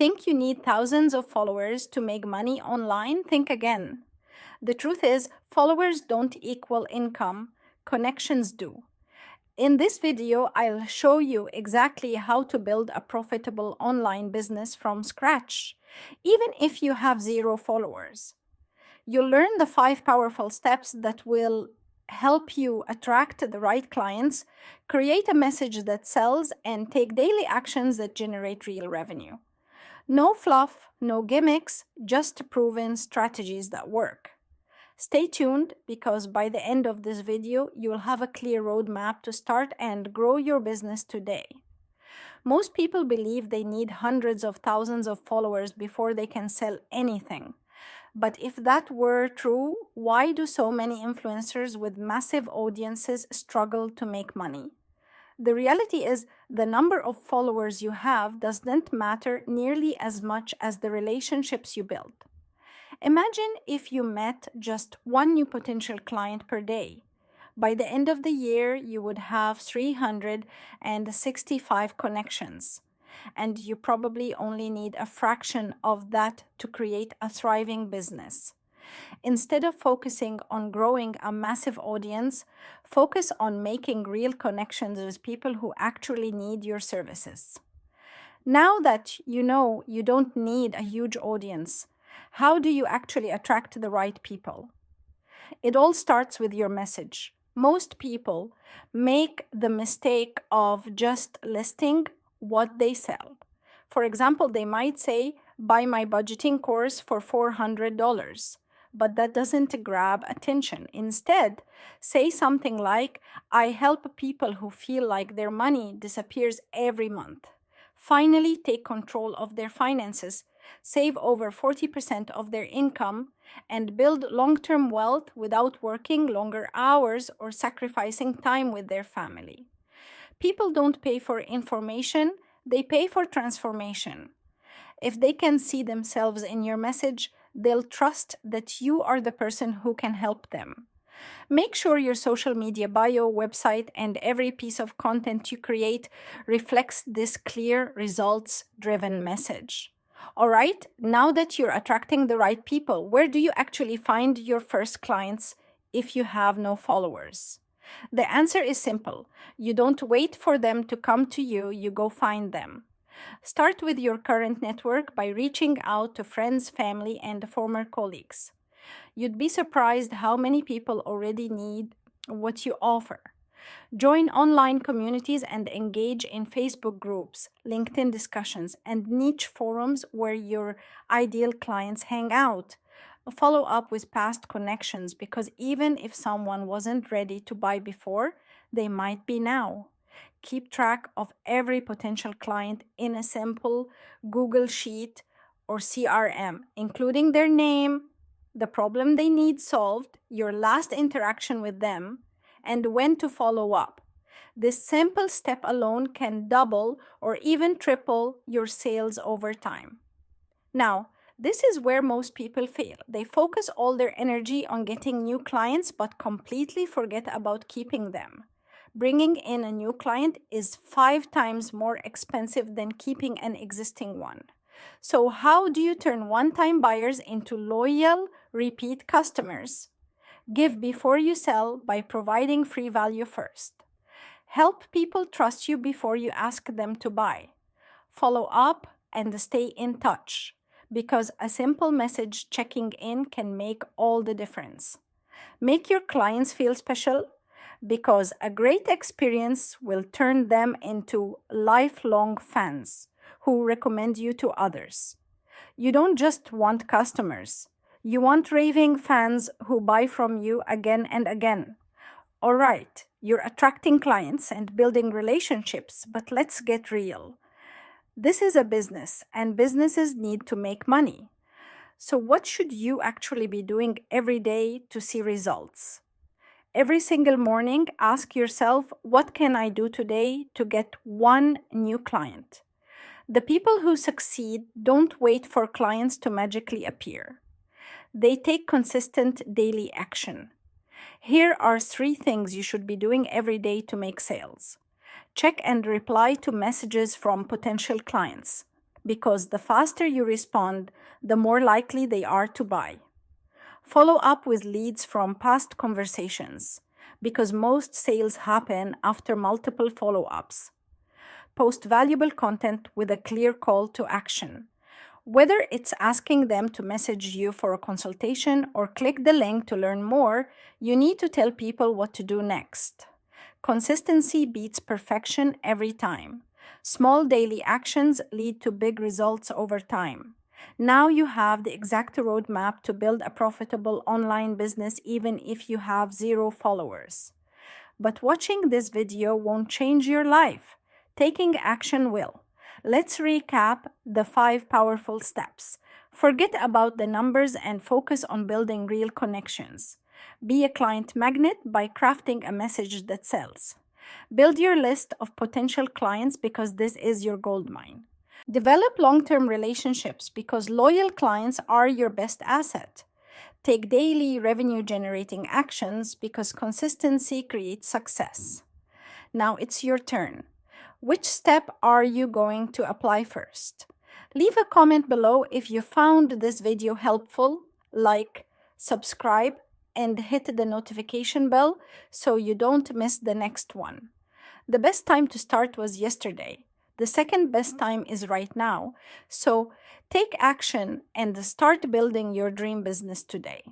Think you need thousands of followers to make money online? Think again. The truth is, followers don't equal income, connections do. In this video, I'll show you exactly how to build a profitable online business from scratch, even if you have 0 followers. You'll learn the 5 powerful steps that will help you attract the right clients, create a message that sells, and take daily actions that generate real revenue. No fluff, no gimmicks, just proven strategies that work. Stay tuned because by the end of this video, you'll have a clear roadmap to start and grow your business today. Most people believe they need hundreds of thousands of followers before they can sell anything. But if that were true, why do so many influencers with massive audiences struggle to make money? The reality is the number of followers you have doesn't matter nearly as much as the relationships you build. Imagine if you met just one new potential client per day. By the end of the year, you would have 365 connections, and you probably only need a fraction of that to create a thriving business. Instead of focusing on growing a massive audience, focus on making real connections with people who actually need your services. Now that you know you don't need a huge audience, how do you actually attract the right people? It all starts with your message. Most people make the mistake of just listing what they sell. For example, they might say, buy my budgeting course for $400, but that doesn't grab attention. Instead, say something like, I help people who feel like their money disappears every month. Finally, take control of their finances, save over 40% of their income, and build long-term wealth without working longer hours or sacrificing time with their family. People don't pay for information, they pay for transformation. If they can see themselves in your message, they'll trust that you are the person who can help them. Make sure your social media bio, website, and every piece of content you create reflects this clear, results-driven message. All right, now that you're attracting the right people, where do you actually find your first clients if you have no followers? The answer is simple. You don't wait for them to come to you, you go find them. Start with your current network by reaching out to friends, family, and former colleagues. You'd be surprised how many people already need what you offer. Join online communities and engage in Facebook groups, LinkedIn discussions, and niche forums where your ideal clients hang out. Follow up with past connections because even if someone wasn't ready to buy before, they might be now. Keep track of every potential client in a simple Google Sheet or CRM, including their name, the problem they need solved, your last interaction with them, and when to follow up. This simple step alone can double or even triple your sales over time. Now, this is where most people fail. They focus all their energy on getting new clients but completely forget about keeping them. Bringing in a new client is 5 times more expensive than keeping an existing one. So how do you turn one-time buyers into loyal, repeat customers? Give before you sell by providing free value first. Help people trust you before you ask them to buy. Follow up and stay in touch, because a simple message checking in can make all the difference. Make your clients feel special, because a great experience will turn them into lifelong fans who recommend you to others. You don't just want customers. You want raving fans who buy from you again and again. All right, you're attracting clients and building relationships, but let's get real. This is a business, and businesses need to make money. So what should you actually be doing every day to see results? Every single morning, ask yourself, what can I do today to get one new client? The people who succeed don't wait for clients to magically appear. They take consistent daily action. Here are 3 things you should be doing every day to make sales. Check and reply to messages from potential clients. because the faster you respond, the more likely they are to buy. Follow up with leads from past conversations, because most sales happen after multiple follow-ups. Post valuable content with a clear call to action. Whether it's asking them to message you for a consultation or click the link to learn more, you need to tell people what to do next. Consistency beats perfection every time. Small daily actions lead to big results over time. Now you have the exact roadmap to build a profitable online business even if you have 0 followers. But watching this video won't change your life. Taking action will. Let's recap the 5 powerful steps. Forget about the numbers and focus on building real connections. Be a client magnet by crafting a message that sells. Build your list of potential clients because this is your goldmine. Develop long-term relationships because loyal clients are your best asset. Take daily revenue-generating actions because consistency creates success. Now it's your turn. Which step are you going to apply first? Leave a comment below if you found this video helpful, like, subscribe, and hit the notification bell so you don't miss the next one. The best time to start was yesterday. The second best time is right now. So take action and start building your dream business today.